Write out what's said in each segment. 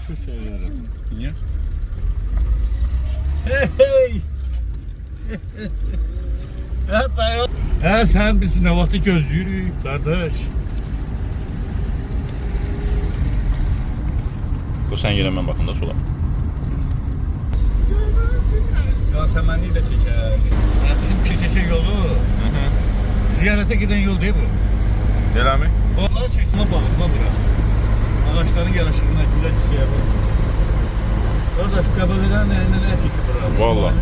şükür seviyorum. Niye? Hey! Sen biz ne vakti gözlüyürük kardeş. Bu sen giremem bakın da sola. Yasemenliği de çeker. Bizim Kirkeke yolu. Ziyarete giden yol değil bu. Değil mi? Onları çekme bakma bura. Ağaçların yaraşıklığına güle çiçeğe bak. Kardeş Qəbələdən nəyinə çəkir bura? Vallahi.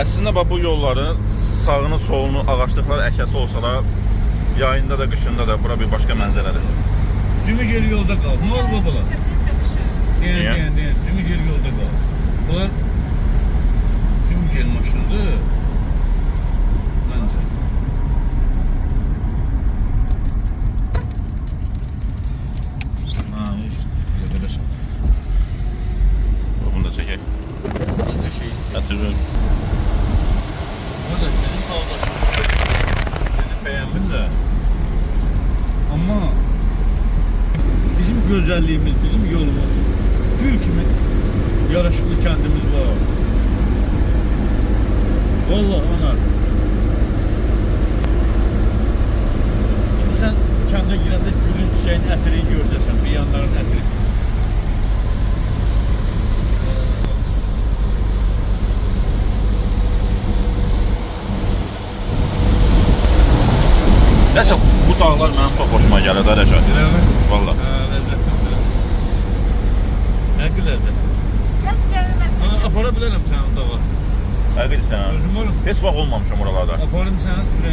Əslində bax bu yolların sağını solunu ağaçlıqlar əkəsi olsalar yayında da qışında da bura bir başqa mənzərədir. Cümigel yolda qal. Mal babalar. Niyə? Deyən. Cümigel yolda qal. Bunlar Cümigel maşınıdır. Məncə. Ha, işte. Görəsən. Bunu da çəkək. Gətirir. Kardeş bizim kardeşimiz dedim beğendim de ama bizim güzelliğimiz, bizim yolumuz gül kimi yaraşıklı kendimiz var. Vallahi ana. Sen kende girende gülün çiçeğin ətrini göreceksin, bir yanların ətrini. Nəsə bu dağlar mənim çox xoşuma gəlir də Rəşad. Eləmi? Valla. Ləzzətlidir. Nə ləzzət? Apara bilərəm səni o dağa. Əqil sən. Özüm varım. Heç vaxt olmamışam oralarda. Aparım səni.